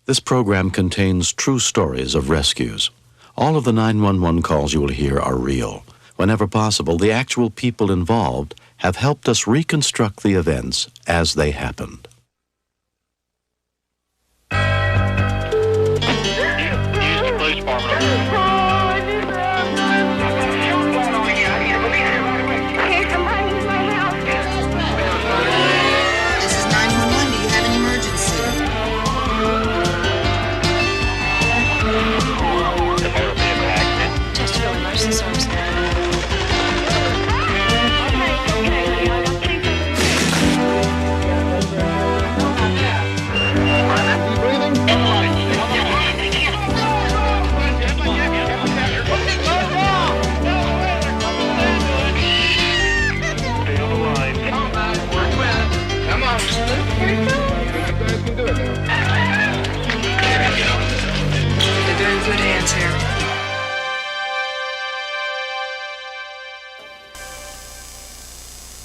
This program contains true stories of rescues. All of the 911 calls you will hear are real. Whenever possible, the actual people involved have helped us reconstruct the events as they happened.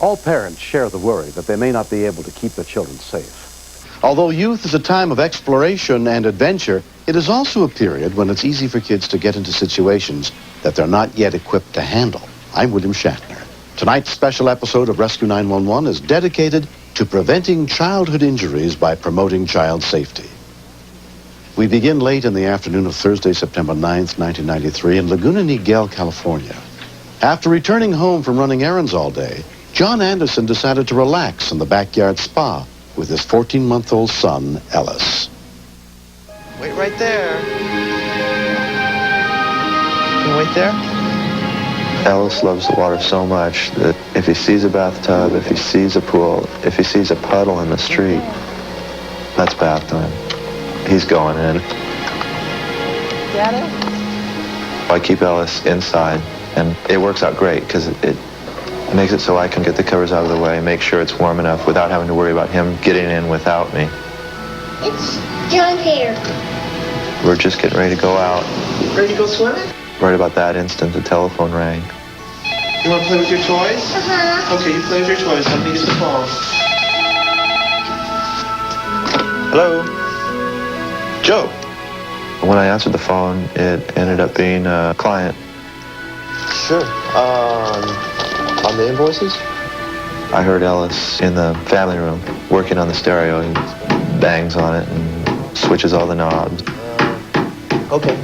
All parents share the worry that they may not be able to keep their children safe. Although youth is a time of exploration and adventure, it is also a period when it's easy for kids to get into situations that they're not yet equipped to handle. I'm William Shatner. Tonight's special episode of Rescue 911 is dedicated to preventing childhood injuries by promoting child safety. We begin late in the afternoon of Thursday, September 9th, 1993, in Laguna Niguel, California. After returning home from running errands all day, John Anderson decided to relax in the backyard spa with his 14-month-old son, Ellis. Wait right there. Can you wait there? Ellis loves the water so much that if he sees a bathtub, if he sees a pool, if he sees a puddle in the street, that's bath time. He's going in. Daddy? I keep Ellis inside, and it works out great because it makes it so I can get the covers out of the way, make sure it's warm enough without having to worry about him getting in without me. It's John here. We're just getting ready to go out. Ready to go swimming? Right about that instant, the telephone rang. You want to play with your toys? Uh-huh. Okay, you play with your toys. Let me get the phone. Hello? Joe? When I answered the phone, it ended up being a client. Sure. On the invoices? I heard Ellis in the family room working on the stereo. He bangs on it and switches all the knobs. Okay.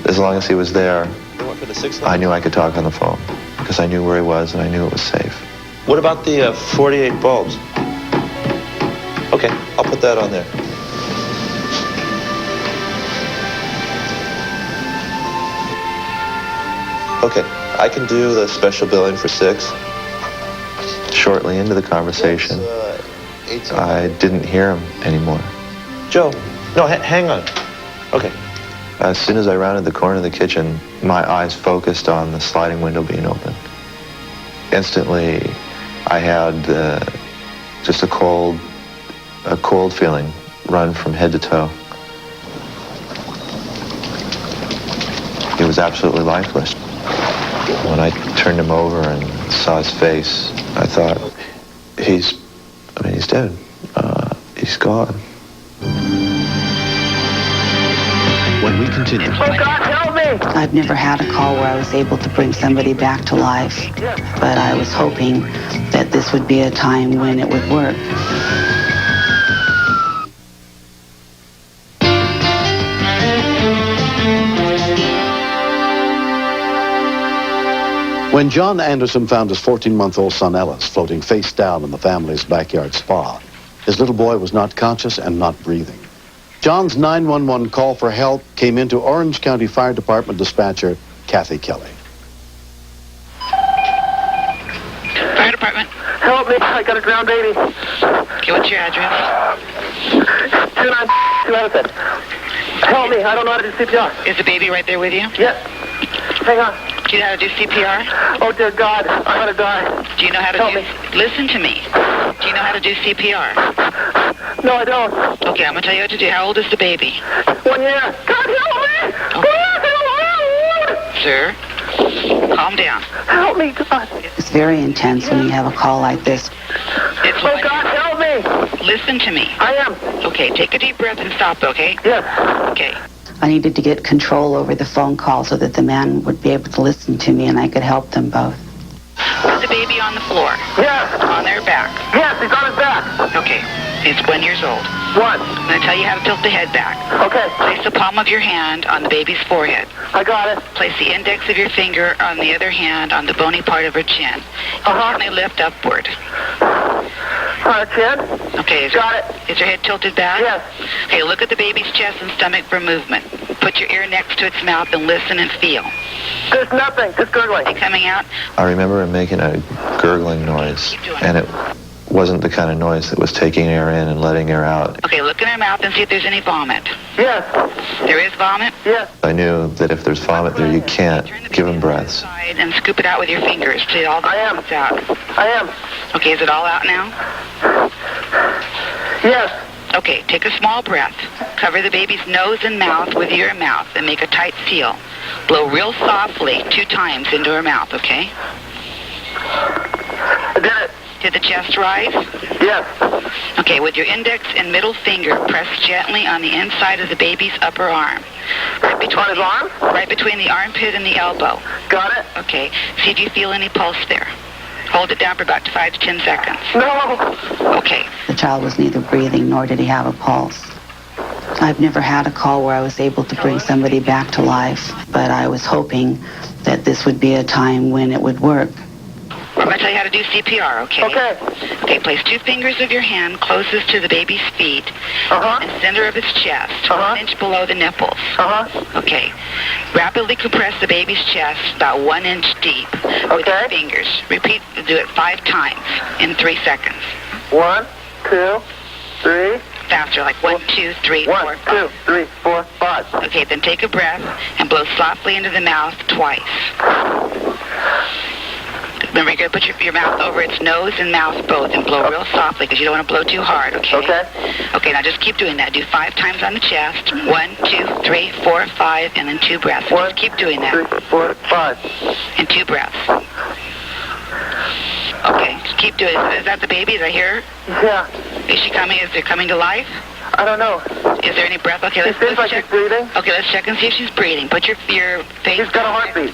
As long as he was there, You want for the 6 I knew I could talk on the phone because I knew where he was and I knew it was safe. What about the 48 bulbs? Okay, I'll put that on there. Okay, I can do the special billing for 6. Shortly into the conversation, I didn't hear him anymore. Joe, no, hang on. Okay. As soon as I rounded the corner of the kitchen, my eyes focused on the sliding window being open. Instantly, I had just a cold feeling run from head to toe. He was absolutely lifeless. When I turned him over and saw his face, I thought, he's dead. He's gone. When we continue, Oh, God, help me! I've never had a call where I was able to bring somebody back to life, but I was hoping that this would be a time when it would work. When John Anderson found his 14-month-old son Ellis floating face down in the family's backyard spa, his little boy was not conscious and not breathing. John's 911 call for help came into Orange County Fire Department dispatcher Kathy Kelly. Fire department. Help me, I got a drowned baby. Okay, what's your address? 292 Edison. Help me, I don't know how to do CPR. Is the baby right there with you? Yep. Hang on. Do you know how to do CPR? Oh, dear God, I'm gonna die. Do you know how to Help do... me. Listen to me. Do you know how to do CPR? No, I don't. Okay, I'm going to tell you what to do. How old is the baby? 1 year. God, help me! Sir, calm down. Help me, God. It's very intense when you have a call like this. It's Oh, God, help me! Listen listen to me? I am. Okay, take a deep breath and stop, okay? Yes. Okay. I needed to get control over the phone call so that the man would be able to listen to me and I could help them both. Put the baby on the floor. Yes. On their back. Yes, he's on his back. Okay. It's 1 year old. 1. I'm going to tell you how to tilt the head back. Okay. Place the palm of your hand on the baby's forehead. I got it. Place the index of your finger on the other hand on the bony part of her chin. Gently lift upward. Chin. Okay. Got it. Is your head tilted back? Yes. Okay, look at the baby's chest and stomach for movement. Put your ear next to its mouth and listen and feel. There's nothing. Just gurgling. Is it coming out? I remember him making a gurgling noise, Keep doing and it wasn't the kind of noise that was taking air in and letting air out. Okay, look in her mouth and see if there's any vomit. Yes. There is vomit? Yes. I knew that if there's vomit there, you can't give him breaths. Side and scoop it out with your fingers till all the vomit's out. I am. Okay, is it all out now? Yes. Okay, take a small breath. Cover the baby's nose and mouth with your mouth and make a tight seal. Blow real softly 2 times into her mouth, okay? I did it. Did the chest rise? Yes. Okay, with your index and middle finger, press gently on the inside of the baby's upper arm. Right between On his arm? Right between the armpit and the elbow. Got it. Okay, see if you feel any pulse there. Hold it down for about 5 to 10 seconds. No. Okay. The child was neither breathing nor did he have a pulse. I've never had a call where I was able to bring somebody back to life, but I was hoping that this would be a time when it would work. I'm going to tell you how to do CPR, okay? Okay. Okay, place 2 fingers of your hand closest to the baby's feet in the center of its chest, 1 inch below the nipples. Okay. Rapidly compress the baby's chest about 1 inch deep with your fingers. Repeat, do it 5 times in 3 seconds. 1, 2, 3. Faster, like 1, 2, 3, 4, 1, 5. 2, 3, 4, 5. Okay, then take a breath and blow softly into the mouth twice. Remember, you're going to put your mouth over its nose and mouth both and blow real softly because you don't want to blow too hard, okay? Okay. Okay, now just keep doing that. Do 5 times on the chest. 1, 2, 3, 4, 5, and then 2 breaths. So just keep doing that. 3, 4, 5. And 2 breaths. Okay, just keep doing it. Is that the baby? Is I hear her? Yeah. Is she coming? Is it coming to life? I don't know. Is there any breath? Okay, It seems like check. she's breathing. Okay, let's check and see if she's breathing. Put your face. She's got a heartbeat.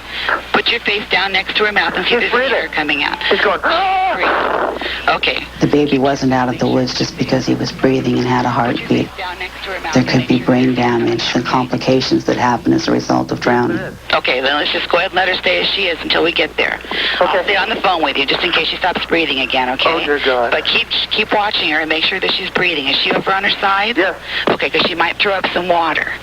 Put your face down next to her mouth and see if She's there's breathing. air coming out. She's going. Breathe. Okay. The baby wasn't out of the woods just because he was breathing and had a heartbeat. Down next to her mouth. There could be brain damage and complications that happen as a result of drowning. Okay, then let's just go ahead and let her stay as she is until we get there. I'll stay on the phone with you just in case she stops breathing again, okay? Oh, dear God. But keep watching her and make sure that she's breathing. Is she over on her side? Yes. Okay, because she might throw up some water.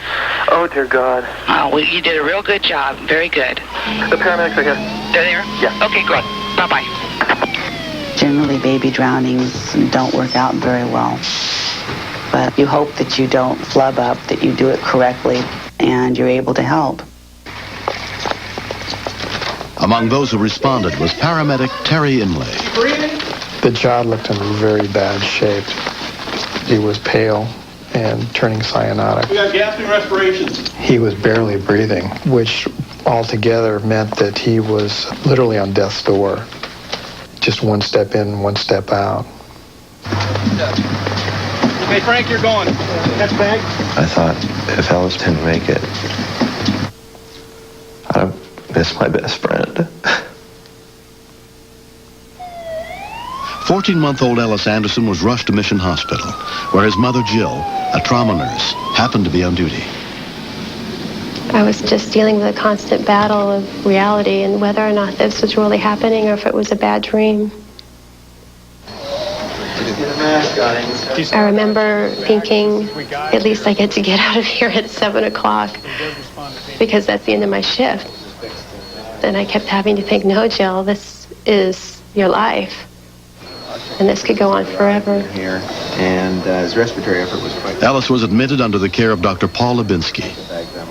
Oh, dear God. Oh, well, you did a real good job. Very good. The paramedics are here. They're there? Yeah. Okay, great. Bye-bye. Generally, baby drownings don't work out very well. But you hope that you don't flub up, that you do it correctly, and you're able to help. Among those who responded was paramedic Terry Inlay. The child looked in very bad shape. He was pale and turning cyanotic. We have gasping respirations. He was barely breathing, which altogether meant that he was literally on death's door. Just 1 step in, 1 step out. Okay, Frank, you're going. That's bag. I thought, if Ellis didn't make it, I miss my best friend. 14-month-old Ellis Anderson was rushed to Mission Hospital, where his mother, Jill, a trauma nurse, happened to be on duty. I was just dealing with a constant battle of reality and whether or not this was really happening or if it was a bad dream. I remember thinking, at least I get to get out of here at 7 o'clock because that's the end of my shift. And I kept having to think, no, Jill, this is your life. And this could go on forever. Here, and his respiratory effort was quite... Ellis was admitted under the care of Dr. Paul Lubinsky.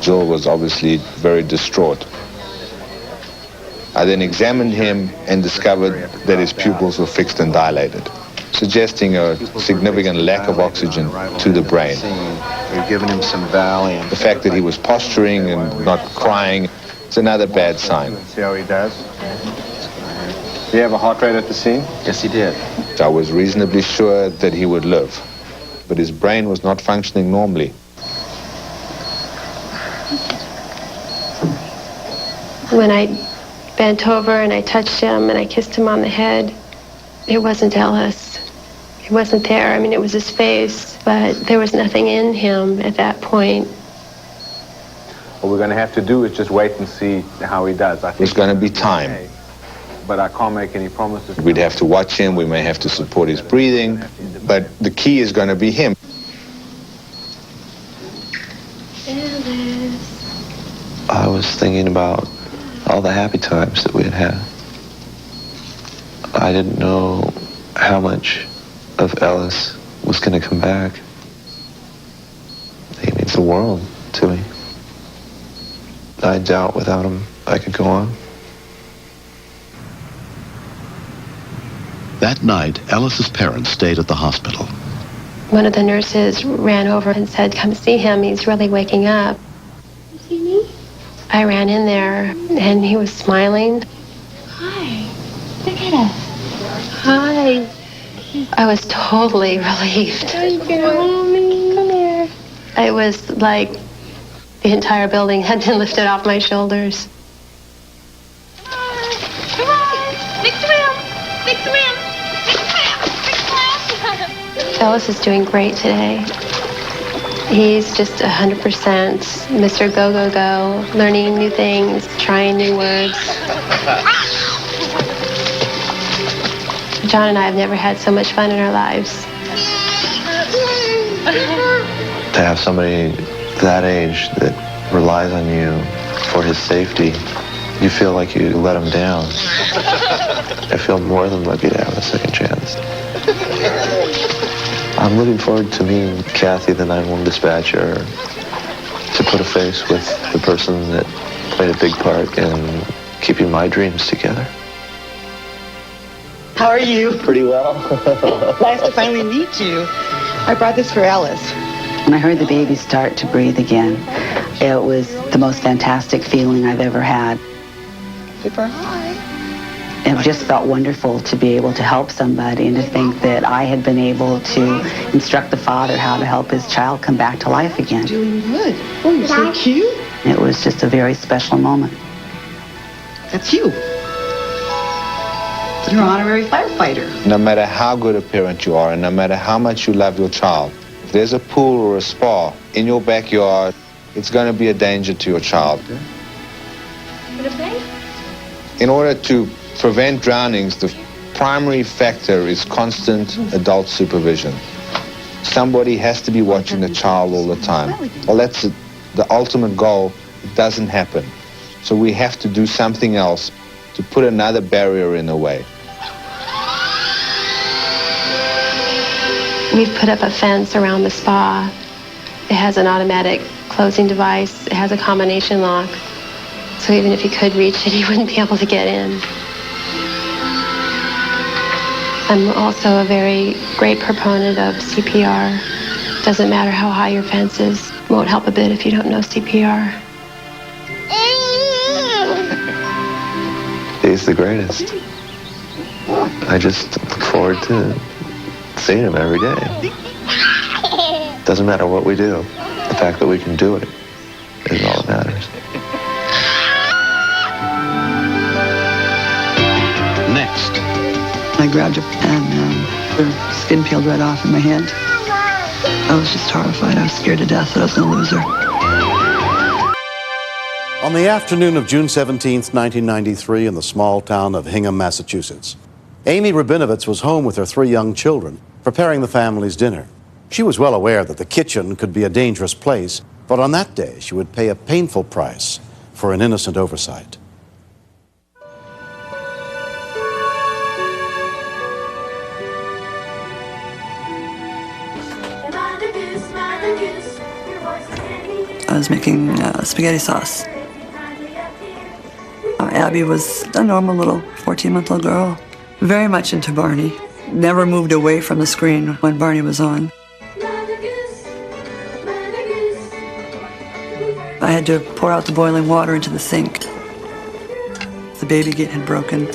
Jill was obviously very distraught. I then examined him and discovered that his pupils were fixed and dilated, suggesting a significant lack of oxygen to the brain. We've given him some Valium. The fact that he was posturing and not crying is another bad sign. See how he does? Did he have a heart rate at the scene? Yes, he did. I was reasonably sure that he would live. but his brain was not functioning normally. When I bent over and I touched him and I kissed him on the head, it wasn't Ellis. He wasn't there. I mean, it was his face, but there was nothing in him at that point. What we're going to have to do is just wait and see how he does. I think There's going to be time. Okay, but I can't make any promises. We'd have to watch him, we may have to support his breathing, but the key is going to be him. I was thinking about all the happy times that we had had. I didn't know how much of Ellis was going to come back. He means the world to me. I doubt without him I could go on. That night, Ellis's parents stayed at the hospital. One of the nurses ran over and said, "Come see him, he's really waking up." You see me? I ran in there and he was smiling. Hi. Look at us. Hi. I was totally relieved. Hi, Mommy. Come here. It was like the entire building had been lifted off my shoulders. Come on. Big swim. Big swim. Big swim. Big swim. Ellis is doing great today. He's just 100% Mr. Go, go, go, learning new things, trying new words. John and I have never had so much fun in our lives. To have somebody that age that relies on you for his safety, you feel like you let him down. I feel more than lucky to have a second chance. I'm looking forward to meeting Kathy, the 911 dispatcher, to put a face with the person that played a big part in keeping my dreams together. How are you? Pretty well. Nice to finally meet you. I brought this for Ellis. When I heard the baby start to breathe again, it was the most fantastic feeling I've ever had. Super high. It just felt wonderful to be able to help somebody and to think that I had been able to instruct the father how to help his child come back to life again. Doing good. Oh, you're so cute. It was just a very special moment. That's you. You're an honorary firefighter. No matter how good a parent you are and no matter how much you love your child, if there's a pool or a spa in your backyard, it's going to be a danger to your child. In order to prevent drownings, the primary factor is constant adult supervision. Somebody has to be watching the child all the time. Well, that's the ultimate goal. It doesn't happen. So we have to do something else to put another barrier in the way. We've put up a fence around the spa. It has an automatic closing device. It has a combination lock. So even if he could reach it, he wouldn't be able to get in. I'm also a very great proponent of CPR. Doesn't matter how high your fence is. It won't help a bit if you don't know CPR. He's the greatest. I just look forward to seeing him every day. Doesn't matter what we do. The fact that we can do it is all that matters. Next. I grabbed her and her skin peeled right off in my hand. I was just horrified. I was scared to death that I was going to lose her. On the afternoon of June 17th, 1993, in the small town of Hingham, Massachusetts, Amy Rabinovitz was home with her 3 young children, preparing the family's dinner. She was well aware that the kitchen could be a dangerous place, but on that day she would pay a painful price for an innocent oversight. I was making spaghetti sauce. Abby was a normal little 14-month-old girl, very much into Barney. Never moved away from the screen when Barney was on. I had to pour out the boiling water into the sink. The baby gate had broken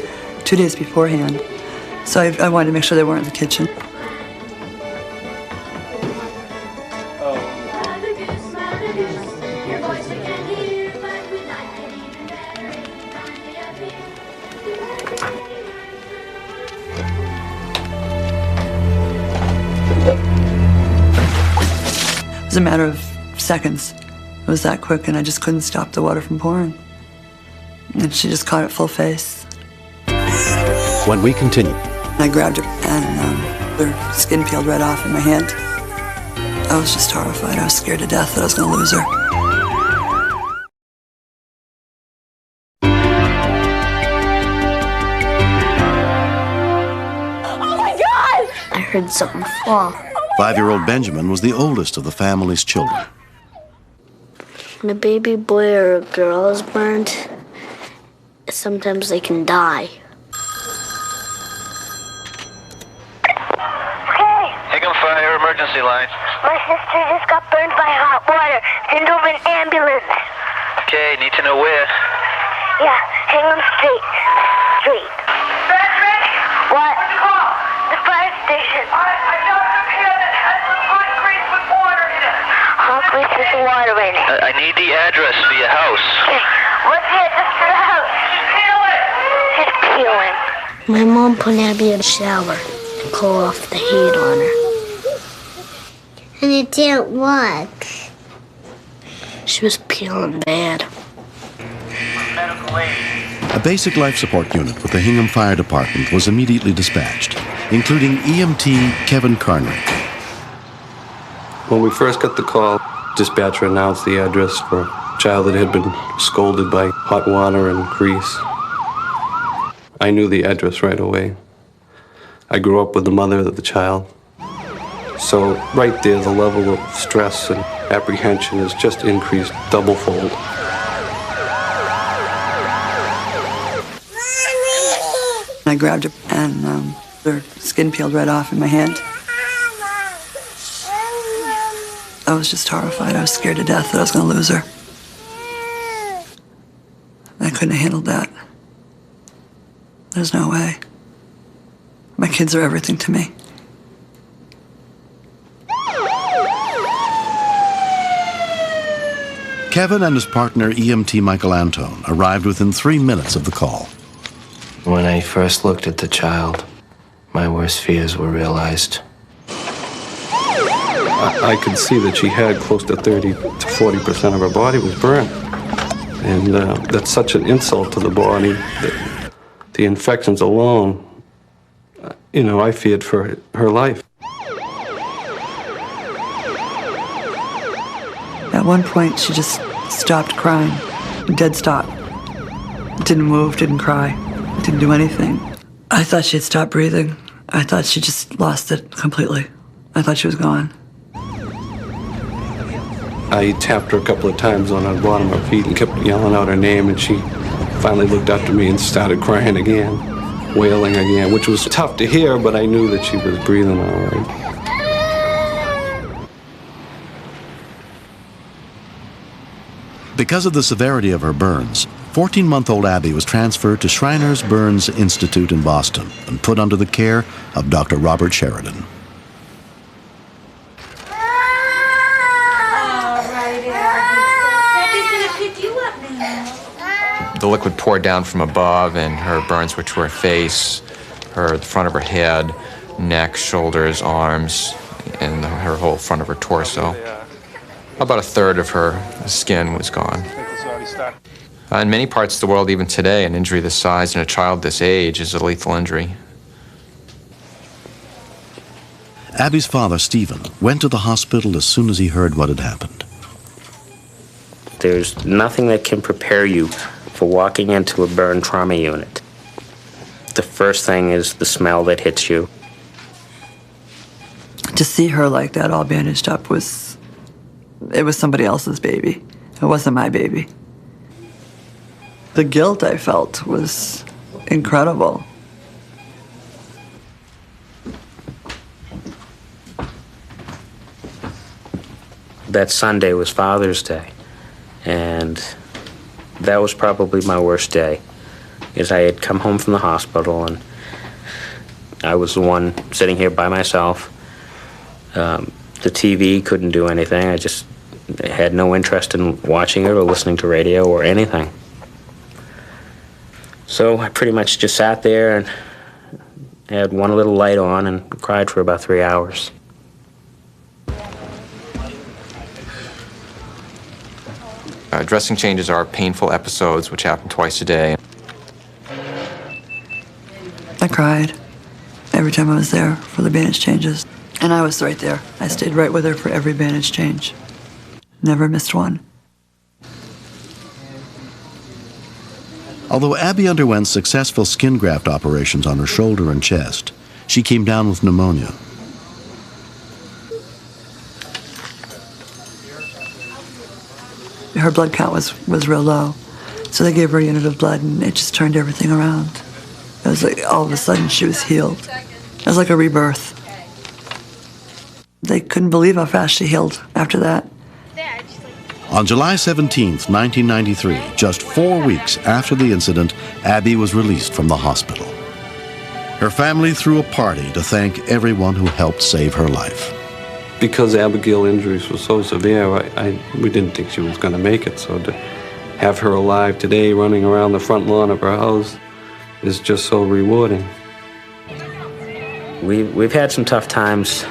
2 days beforehand, so I wanted to make sure they weren't in the kitchen. was a matter of seconds. It was that quick, and I just couldn't stop the water from pouring. And she just caught it full face. When we continue. I grabbed her, and her skin peeled right off in my hand. I was just horrified. I was scared to death that I was going to lose her. Oh my God! I heard something fall. 5-year-old Benjamin was the oldest of the family's children. When a baby boy or a girl is burned, sometimes they can die. Hingham Fire emergency line. My sister just got burned by hot water. Send over an ambulance. Okay, need to know where. Yeah, Hingham Street. Patrick? What? What's the call? The fire station. I got a pan that has some hot grease with water in it. Hot grease with water in it. I need the address for your house. Okay. What's the address for the house? Peel it. Just peeling. My mom put Abby in the shower and cool off the heat on her. And it didn't work. She was peeling bad. A basic life support unit with the Hingham Fire Department was immediately dispatched, including EMT Kevin Carney. When we first got the call, dispatcher announced the address for a child that had been scalded by hot water and grease. I knew the address right away. I grew up with the mother of the child. So right there, the level of stress and apprehension has just increased double-fold. I grabbed her, and her skin peeled right off in my hand. I was just horrified. I was scared to death that I was going to lose her. I couldn't have handled that. There's no way. My kids are everything to me. Kevin and his partner, EMT Michael Antone, arrived within 3 minutes of the call. When I first looked at the child, my worst fears were realized. I could see that she had close to 30 to 40% of her body was burnt. And that's such an insult to the body that the infections alone, I feared for her life. At one point, she just stopped crying. Dead stop. Didn't move, didn't cry, didn't do anything. I thought she had stopped breathing. I thought she just lost it completely. I thought she was gone. I tapped her a couple of times on the bottom of her feet and kept yelling out her name, and she finally looked up to me and started crying again, wailing again, which was tough to hear, but I knew that she was breathing all right. Because of the severity of her burns, 14-month-old Abby was transferred to Shriners Burns Institute in Boston and put under the care of Dr. Robert Sheridan. The liquid poured down from above, and her burns were to her face, the front of her head, neck, shoulders, arms, and her whole front of her torso. About a third of her skin was gone. In many parts of the world, even today, an injury this size in a child this age is a lethal injury. Abby's father, Stephen, went to the hospital as soon as he heard what had happened. There's nothing that can prepare you for walking into a burn trauma unit. The first thing is the smell that hits you. To see her like that, all bandaged up, it was somebody else's baby. It wasn't my baby. The guilt I felt was incredible. That Sunday was Father's Day, and that was probably my worst day, because I had come home from the hospital, and I was the one sitting here by myself. The TV couldn't do anything. I just had no interest in watching it or listening to radio or anything. So I pretty much just sat there and had one little light on and cried for about 3 hours. Dressing changes are painful episodes which happen twice a day. I cried every time I was there for the bandage changes. And I was right there. I stayed right with her for every bandage change. Never missed one. Although Abby underwent successful skin graft operations on her shoulder and chest, she came down with pneumonia. Her blood count was real low, so they gave her a unit of blood, and it just turned everything around. It was like all of a sudden she was healed. It was like a rebirth. They couldn't believe how fast she healed after that. On July 17th, 1993, just 4 weeks after the incident, Abby was released from the hospital. Her family threw a party to thank everyone who helped save her life. Because Abigail's injuries were so severe, we didn't think she was going to make it. So to have her alive today, running around the front lawn of her house, is just so rewarding. We've had some tough times,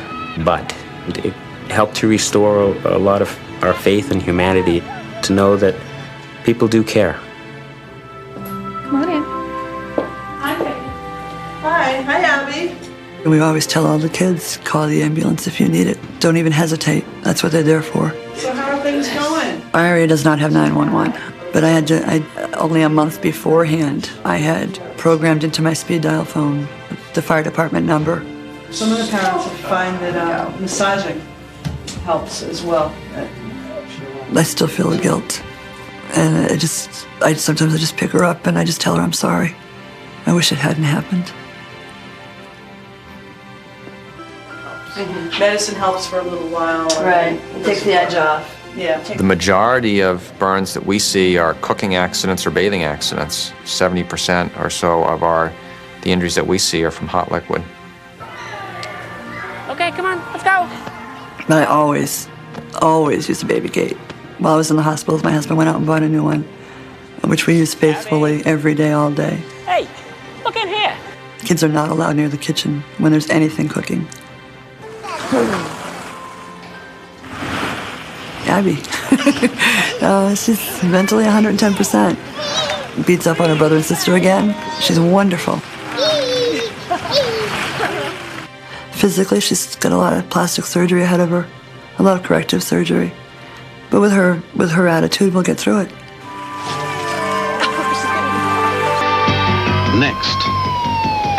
but it helped to restore a lot of our faith in humanity, to know that people do care. Come on in. Hi, Abby. We always tell all the kids, call the ambulance if you need it. Don't even hesitate. That's what they're there for. So how are things going? Our area does not have 911, but only a month beforehand, I had programmed into my speed dial phone the fire department number. Some of the parents find that massaging helps as well. I still feel the guilt. And sometimes I just pick her up and I just tell her I'm sorry. I wish it hadn't happened. Medicine helps for a little while. Right. It takes the edge off. Yeah. The majority of burns that we see are cooking accidents or bathing accidents. 70% or so of the injuries that we see are from hot liquid. Okay, come on, let's go. But I always used a baby gate. While I was in the hospital, my husband went out and bought a new one, which we use faithfully every day, all day. Hey, look in here. Kids are not allowed near the kitchen when there's anything cooking. Abby. She's mentally 110%. Beats up on her brother and sister again. She's wonderful. Physically, she's got a lot of plastic surgery ahead of her, a lot of corrective surgery. But with her attitude, we'll get through it. Next.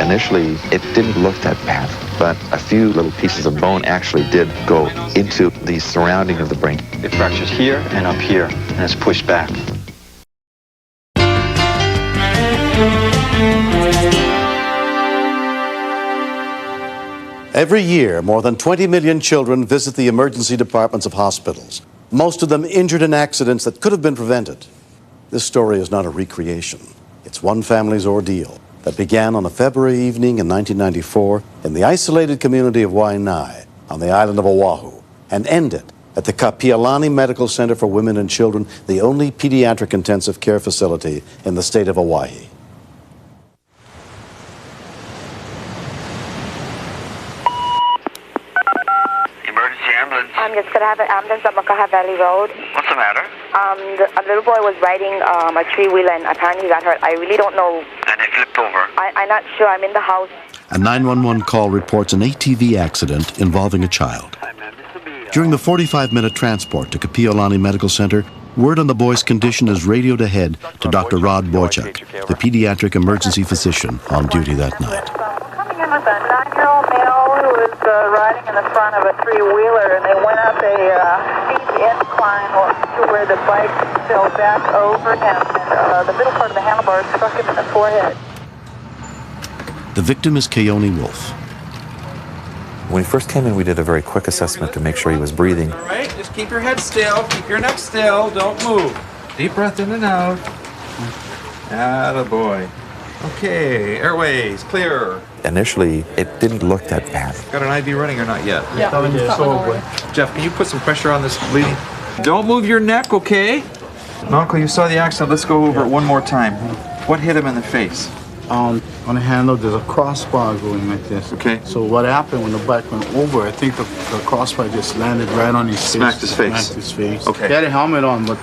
Initially, it didn't look that bad, but a few little pieces of bone actually did go into the surrounding of the brain. It fractures here and up here, and it's pushed back. Every year, more than 20 million children visit the emergency departments of hospitals, most of them injured in accidents that could have been prevented. This story is not a recreation. It's one family's ordeal that began on a February evening in 1994 in the isolated community of Waianae on the island of Oahu and ended at the Kapiolani Medical Center for Women and Children, the only pediatric intensive care facility in the state of Hawaii. Emergency ambulance. I'm just going to have an ambulance at Makaha Valley Road. What's the matter? A little boy was riding a three-wheeler and apparently he got hurt. I really don't know. And it flipped over. I'm not sure. I'm in the house. A 911 call reports an ATV accident involving a child. During the 45-minute transport to Kapiolani Medical Center, word on the boy's condition is radioed ahead to Dr. Rod Boychuk, the pediatric emergency physician on duty that night. Coming in with a 9-year-old male who was riding in the front of a three-wheeler, and they went up a steep incline to where the bike fell back over him, and the middle part of the handlebar struck him in the forehead. The victim is Keone Wolf. When he first came in, we did a very quick assessment to make sure he was breathing. All right, just keep your head still, keep your neck still, don't move. Deep breath in and out. Attaboy. Okay, airways, clear. Initially, it didn't look that bad. Got an IV running or not yet? Yeah. Jeff, can you put some pressure on this bleeding? Don't move your neck, okay? Uncle, you saw the accident. Let's go over it one more time. What hit him in the face? On the handle, there's a crossbar going like this. Okay. So what happened when the bike went over, I think the crossbar just landed right on his face. Smacked his face. Smacked his face. Okay. He had a helmet on, but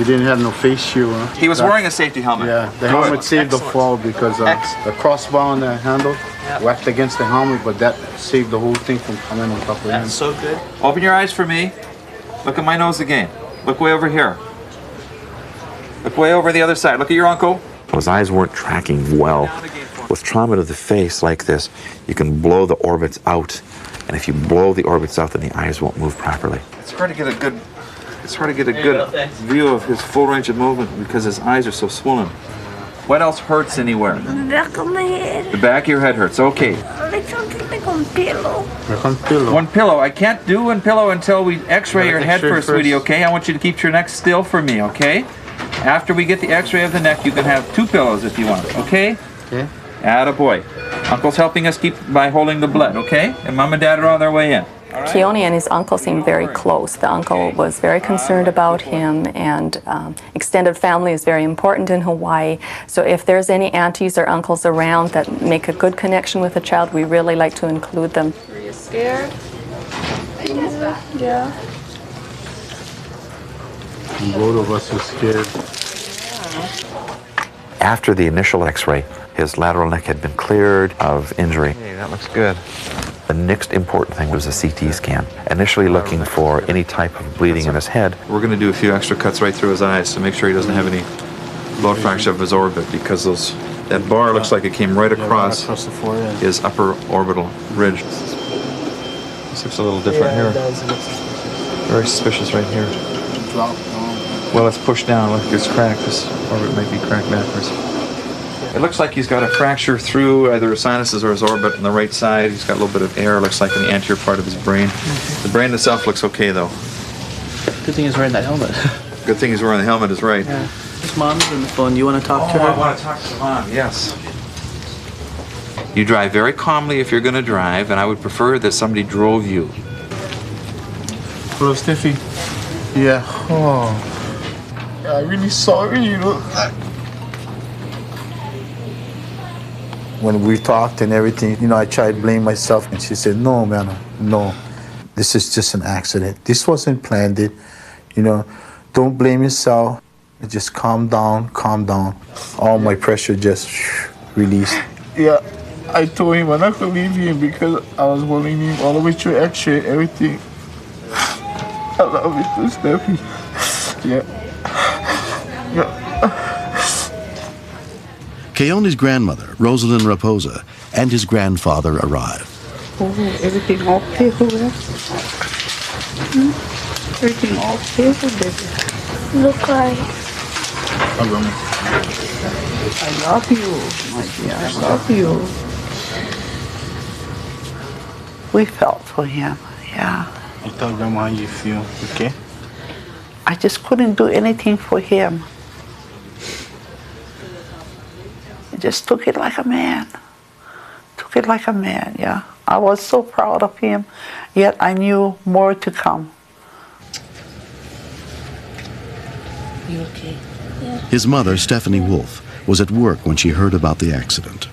He didn't have no face shield. Huh? He was wearing a safety helmet. Yeah, the helmet saved the fall because the crossbar on the handle whacked against the helmet, but that saved the whole thing from coming on top of him. That's so good. Open your eyes for me. Look at my nose again. Look way over here. Look way over the other side. Look at your uncle. His eyes weren't tracking well. With trauma to the face like this, you can blow the orbits out, and if you blow the orbits out, then the eyes won't move properly. It's hard to get a good view of his full range of movement because his eyes are so swollen. What else hurts anywhere? The back of my head. The back of your head hurts. Okay. Like something like one pillow. One pillow. I can't do one pillow until we x-ray your head first, sweetie, okay? I want you to keep your neck still for me, okay? After we get the x-ray of the neck, you can have 2 pillows if you want, okay? Okay. Attaboy. Uncle's helping us keep by holding the blood, okay? And Mom and Dad are on their way in. Keone and his uncle seemed very close. The uncle was very concerned about him, and extended family is very important in Hawaii. So if there's any aunties or uncles around that make a good connection with the child, we really like to include them. Are you scared? Yeah. Both of us are scared. After the initial x-ray, his lateral neck had been cleared of injury. Hey, that looks good. The next important thing was a CT scan, initially looking for any type of bleeding in his head. We're going to do a few extra cuts right through his eyes to make sure he doesn't have any bone fracture of his orbit, because that bar looks like it came right across his upper orbital ridge. This looks a little different here. Very suspicious right here. Well, it's pushed down. Look, it's cracked. This orbit might be cracked backwards. It looks like he's got a fracture through either his sinuses or his orbit on the right side. He's got a little bit of air, looks like, in the anterior part of his brain. The brain itself looks okay, though. Good thing he's wearing that helmet. Good thing he's wearing the helmet is right. Yeah. His mom's on the phone. You want to talk to her? I want to talk to Mom, yes. You drive very calmly if you're going to drive, and I would prefer that somebody drove you. Hello, Steffi. Yeah. Oh. I'm really sorry, you know. When we talked and everything, you know, I tried to blame myself, and she said, no, man, no. This is just an accident. This wasn't planned. You know, don't blame yourself. Just calm down, calm down. All my pressure just released. Yeah, I told him I'm not going to leave him because I was holding him all the way through x-ray, everything. I love you too, Steffi. Yeah. Keone's grandmother, Rosalind Raposa, and his grandfather arrive. Oh, everything okay, Everything okay, baby. Look like. I love you, my dear. I love you. We felt for him, yeah. I tell Grandma how you feel, okay? I just couldn't do anything for him. Just took it like a man. Took it like a man, yeah. I was so proud of him, yet I knew more to come. You okay? Yeah. His mother, Stephanie Wolf, was at work when she heard about the accident.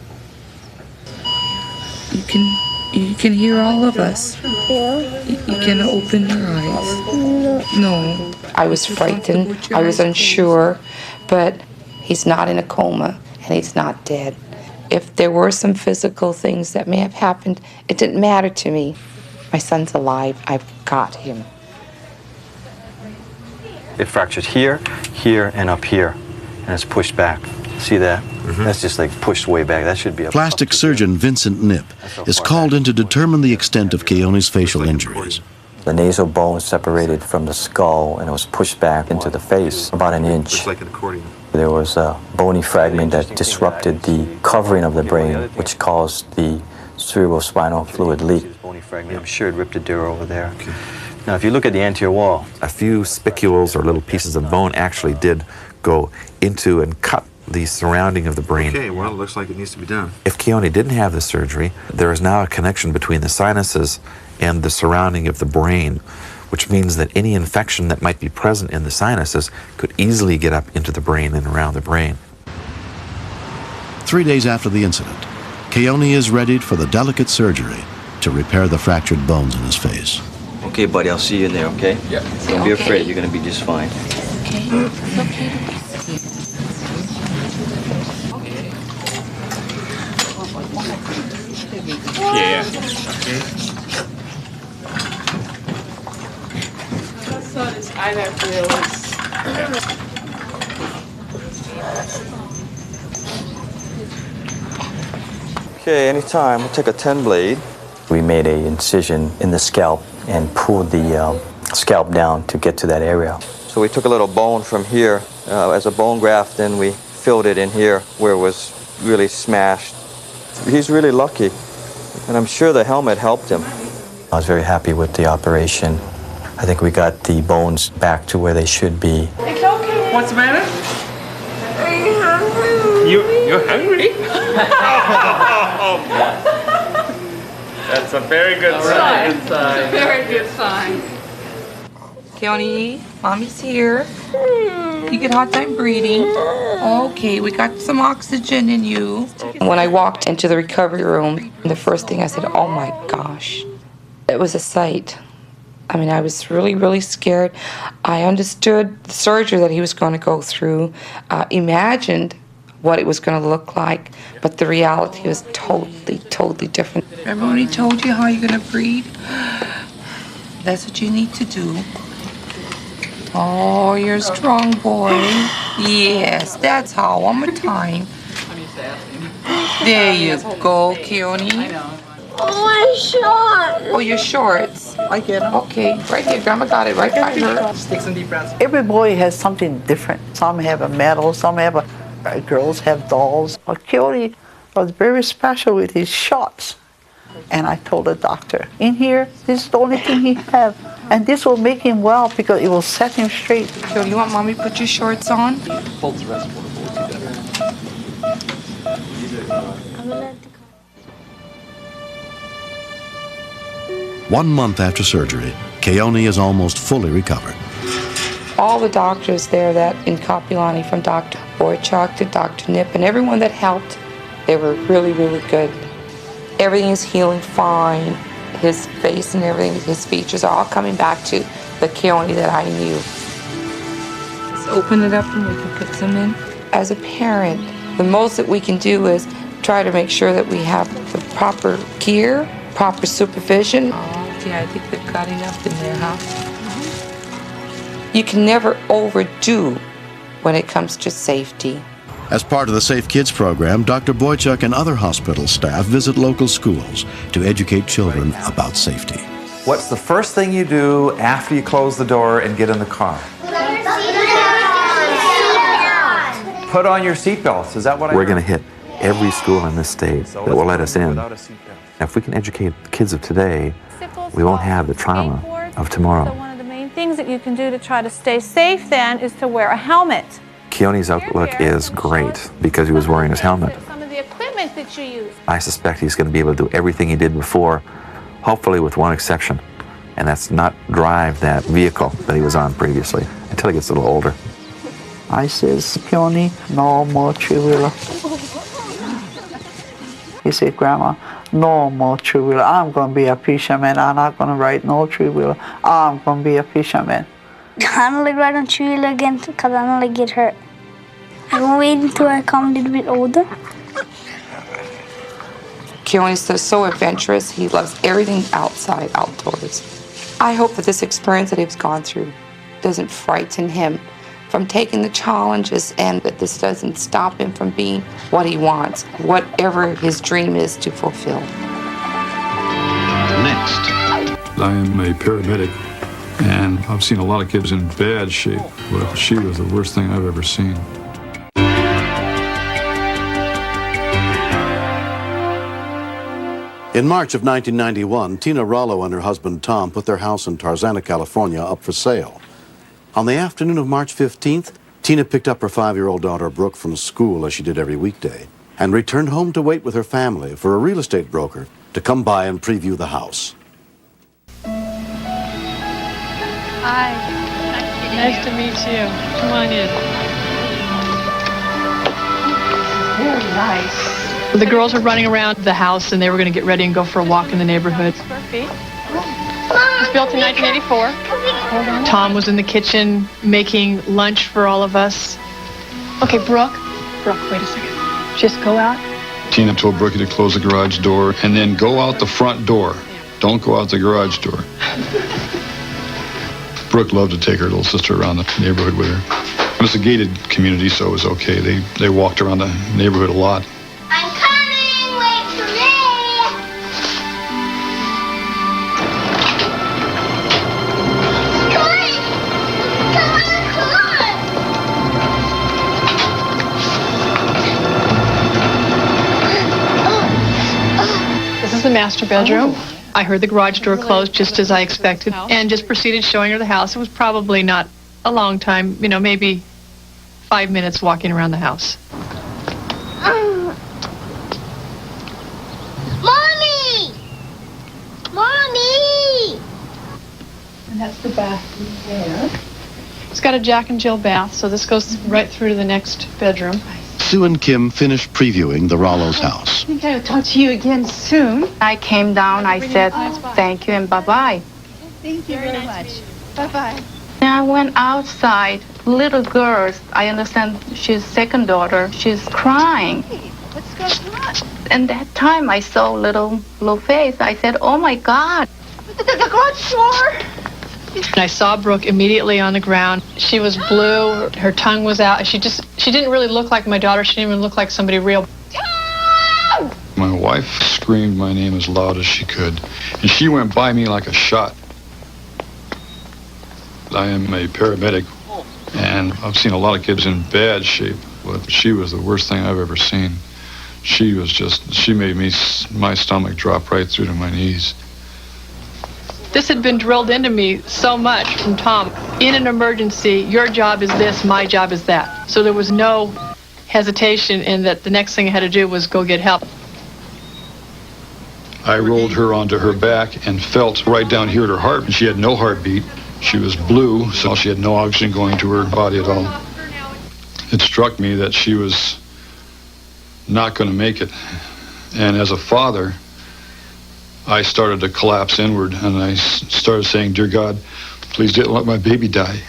You can hear all of us. Yeah. You can open your eyes. No. I was frightened. I was unsure, but he's not in a coma. And he's not dead. If there were some physical things that may have happened, it didn't matter to me. My son's alive. I've got him. It fractured here, here, and up here, and it's pushed back. See that? That's just like pushed way back. That should be a Plastic surgeon Vincent Knipp is called in to determine the extent of Keone's facial injuries. The nasal bone separated from the skull, and it was pushed back into the face about an inch. Looks like an accordion. There was a bony fragment that disrupted the covering of the brain, which caused the cerebrospinal fluid leak. I'm sure it ripped a tear over there. Okay. Now, if you look at the anterior wall, A few spicules or little pieces of bone actually did go into and cut the surrounding of the brain. Okay, well, it looks like it needs to be done. If Keone didn't have the surgery, there is now a connection between the sinuses and the surrounding of the brain, which means that any infection that might be present in the sinuses could easily get up into the brain and around the brain. 3 days after the incident, Keone is readied for the delicate surgery to repair the fractured bones in his face. okay, buddy, I'll see you in there, okay? Yeah. Don't be afraid. You're going to be just fine. okay. It's okay to be scared. Yeah. I saw this eyelash reel. Okay, anytime. We'll take a 10 blade. We made an incision in the scalp and pulled the scalp down to get to that area. So we took a little bone from here as a bone graft, and we filled it in here where it was really smashed. He's really lucky, and I'm sure the helmet helped him. I was very happy with the operation. I think we got the bones back to where they should be. It's okay. What's the matter? You're hungry? That's a very good sign. It's a very good sign. Keone, Mommy's here. You get hard time breathing. Okay, we got some oxygen in you. When I walked into the recovery room, the first thing I said, oh my gosh. It was a sight. I mean, I was really, really scared. I understood the surgery that he was going to go through, imagined what it was going to look like, but the reality was totally, totally different. Remember when he told you how you're going to breathe? That's what you need to do. Oh, you're a strong boy. Yes, that's how. One more time. There you go, Keone. Oh, my shorts. Oh, your shorts. I get them. Okay, right here. Grandma got it right by her. Take some deep breaths. Every boy has something different. Some have a medal, some have girls have dolls. But Keone was very special with his shots. And I told the doctor, in here, this is the only thing he have. And this will make him well because it will set him straight. Keone, you want Mommy to put your shorts on? Hold the rest for the 1 month after surgery, Keone is almost fully recovered. All the doctors there that in Kapiolani, from Dr. Boychuk to Dr. Nip and everyone that helped, they were really, really good. Everything is healing fine. His face and everything, his features are all coming back to the Keone that I knew. Let's open it up and we can put some in. As a parent, the most that we can do is try to make sure that we have the proper gear, proper supervision. Okay, I think they've got enough in there, huh? You can never overdo when it comes to safety. As part of the Safe Kids program, Dr. Boychuk and other hospital staff visit local schools to educate children about safety. What's the first thing you do after you close the door and get in the car? Put on your seatbelts. Is that what We're going to hit every school in this state that will let us in. If we can educate the kids of today, we won't have the trauma of tomorrow. So one of the main things that you can do to try to stay safe then is to wear a helmet. Keone's outlook is great because he was wearing his helmet. Some of the equipment that you use. I suspect he's going to be able to do everything he did before, hopefully with one exception, and that's not drive that vehicle that he was on previously until he gets a little older. I says, Keone, no more three-wheeler. He said, Grandma, no more three-wheeler. I'm going to be a fisherman. I'm not going to ride no three-wheeler. I'm going to be a fisherman. I don't like riding three-wheeler again because I don't like get hurt. I'm going to wait until I come a little bit older. Keone's so adventurous. He loves everything outside, outdoors. I hope that this experience that he's gone through doesn't frighten him from taking the challenges, and that this doesn't stop him from being what he wants, whatever his dream is to fulfill. Next. I am a paramedic, and I've seen a lot of kids in bad shape, but she was the worst thing I've ever seen. In March of 1991, Tina Rollo and her husband Tom put their house in Tarzana, California up for sale. On the afternoon of March 15th, Tina picked up her 5-year-old daughter Brooke from school, as she did every weekday, and returned home to wait with her family for a real estate broker to come by and preview the house. Hi. Nice to meet you. Come on in. Very nice. The girls were running around the house and they were going to get ready and go for a walk in the neighborhood. Square feet. It was built in 1984. Tom was in the kitchen making lunch for all of us. Okay, Brooke, wait a second. Just go out. Tina told Brookie to close the garage door and then go out the front door. Don't go out the garage door. Brooke loved to take her little sister around the neighborhood with her. It was a gated community, so it was okay. They walked around the neighborhood a lot. I'm coming! Wait for me! Come on! This is the master bedroom. I heard the garage door close just as I expected and just proceeded showing her the house. It was probably not a long time, maybe 5 minutes walking around the house. Mommy! Mommy! And that's the bathroom there. It's got a Jack and Jill bath, so this goes right through to the next bedroom. Sue and Kim finished previewing the Rollo's house. I think I'll talk to you again soon. I came down, I said thank you and bye-bye. Thank you very much. Bye-bye. And I went outside, little girls, I understand she's second daughter, she's crying. What's going on? And that time I saw little face, I said, oh my God. The garage door! And I saw Brooke immediately on the ground. She was blue, her tongue was out. She didn't really look like my daughter. She didn't even look like somebody real. My wife screamed my name as loud as she could, and she went by me like a shot. I am a paramedic, and I've seen a lot of kids in bad shape, but she was the worst thing I've ever seen. She made my stomach drop right through to my knees. This had been drilled into me so much from Tom. In an emergency, your job is this, my job is that. So there was no hesitation in that the next thing I had to do was go get help. I rolled her onto her back and felt right down here at her heart, and she had no heartbeat. She was blue, so she had no oxygen going to her body at all. It struck me that she was not going to make it. And as a father, I started to collapse inward, and I started saying, dear God, please don't let my baby die.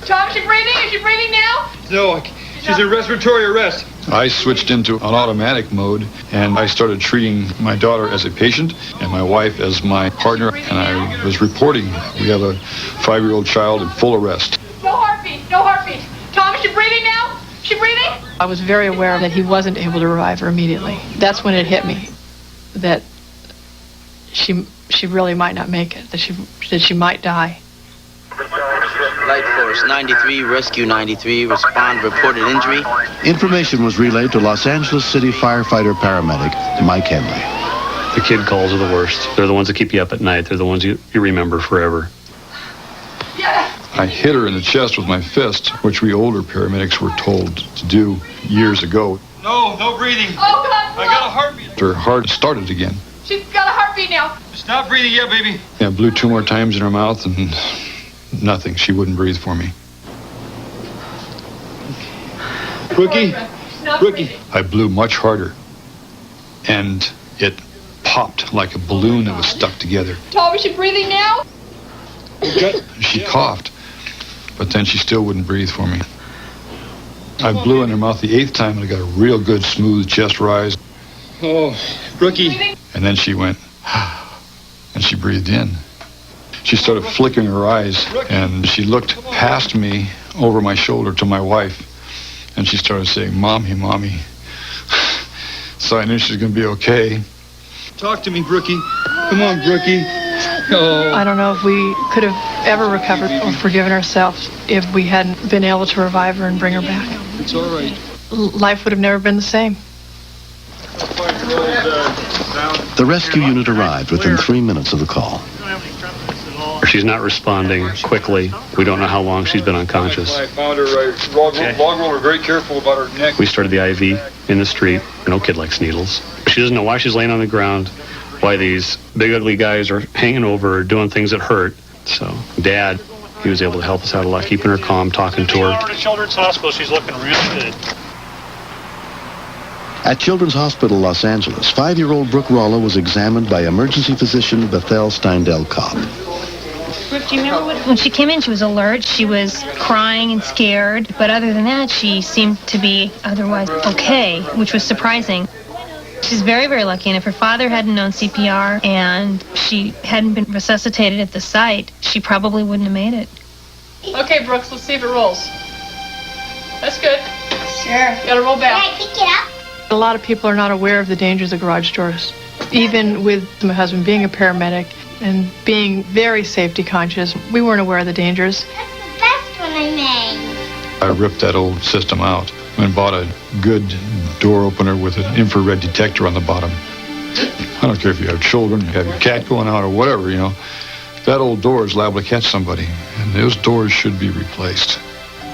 Tom, is she breathing? Is she breathing now? No, she's in respiratory arrest. I switched into an automatic mode, and I started treating my daughter as a patient and my wife as my partner, and I was reporting we have a 5-year-old child in full arrest. No heartbeat, no heartbeat. Tom, is she breathing now? Is she breathing? I was very aware that he wasn't able to revive her immediately. That's when it hit me that she really might not make it, that she might die. Light Force 93, Rescue 93, respond, reported injury. Information was relayed to Los Angeles City firefighter paramedic Mike Henley. The kid calls are the worst. They're the ones that keep you up at night. They're the ones you remember forever. I hit her in the chest with my fist, which we older paramedics were told to do years ago. No breathing. Oh, God. I got a heartbeat. Her heart started again. She's got a heartbeat now. Stop breathing, yeah, baby. I blew 2 more times in her mouth, and nothing. She wouldn't breathe for me. Brookie. I blew much harder, and it popped like a balloon that was stuck together. Tom, is she breathing now? She coughed, but then she still wouldn't breathe for me. I blew in her mouth the 8th time, and I got a real good, smooth chest rise. Oh, Brookie. And then she went, and she breathed in. She started flickering her eyes, and she looked past me over my shoulder to my wife, and she started saying, Mommy, Mommy. So I knew she was going to be okay. Talk to me, Brookie. Come on, Brookie. Oh. I don't know if we could have ever recovered or forgiven ourselves if we hadn't been able to revive her and bring her back. It's all right. Life would have never been the same. The rescue unit arrived within 3 minutes of the call. She's not responding quickly. We don't know how long she's been unconscious. I found her right. Log roller, very careful about her neck. We started the IV in the street. No kid likes needles. She doesn't know why she's laying on the ground, why these big ugly guys are hanging over her, doing things that hurt. So Dad, he was able to help us out a lot, keeping her calm, talking to her. Children's Hospital, she's looking real good. At Children's Hospital, Los Angeles, 5-year-old Brooke Rollo was examined by emergency physician Bethel Steindl-Kopp. Brooke, do you remember when she came in? She was alert, she was crying and scared, but other than that, she seemed to be otherwise okay, which was surprising. She's very, very lucky, and if her father hadn't known CPR and she hadn't been resuscitated at the site, she probably wouldn't have made it. Okay, Brooks, let's see if it rolls. That's good. Sure. You gotta roll back. Can I pick it up? A lot of people are not aware of the dangers of garage doors. Even with my husband being a paramedic and being very safety conscious, we weren't aware of the dangers. That's the best one I made. I ripped that old system out and bought a good door opener with an infrared detector on the bottom. I don't care if you have children, you have your cat going out or whatever, you know. That old door is liable to catch somebody, and those doors should be replaced.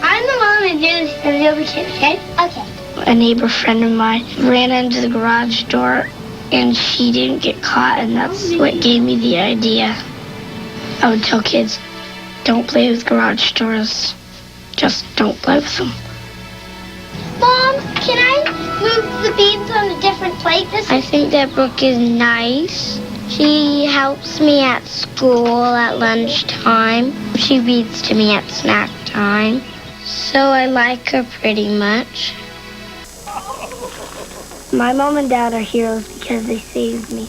I'm the mom and you're the other kid, okay? Okay. A neighbor friend of mine ran into the garage door and she didn't get caught, and that's what gave me the idea. I would tell kids, don't play with garage doors. Just don't play with them. Mom, can I move the beads on a different plate? I think that Brooke is nice. She helps me at school at lunchtime. She reads to me at snack time. So I like her pretty much. My mom and dad are heroes because they saved me.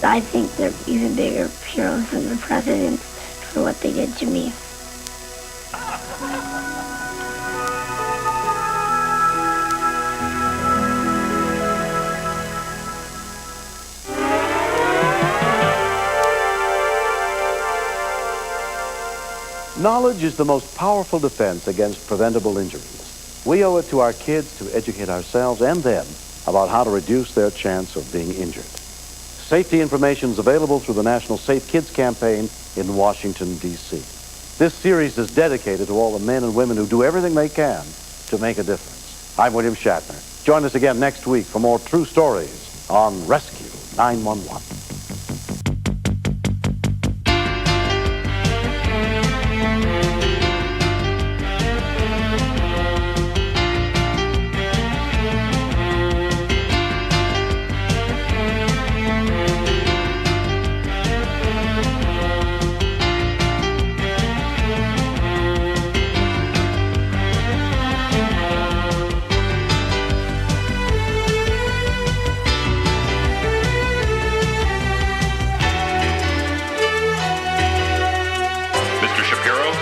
I think they're even bigger heroes than the presidents for what they did to me. Knowledge is the most powerful defense against preventable injuries. We owe it to our kids to educate ourselves and them about how to reduce their chance of being injured. Safety information is available through the National Safe Kids campaign in Washington, D.C. This series is dedicated to all the men and women who do everything they can to make a difference. I'm William Shatner. Join us again next week for more true stories on Rescue 911.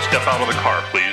Step out of the car, please.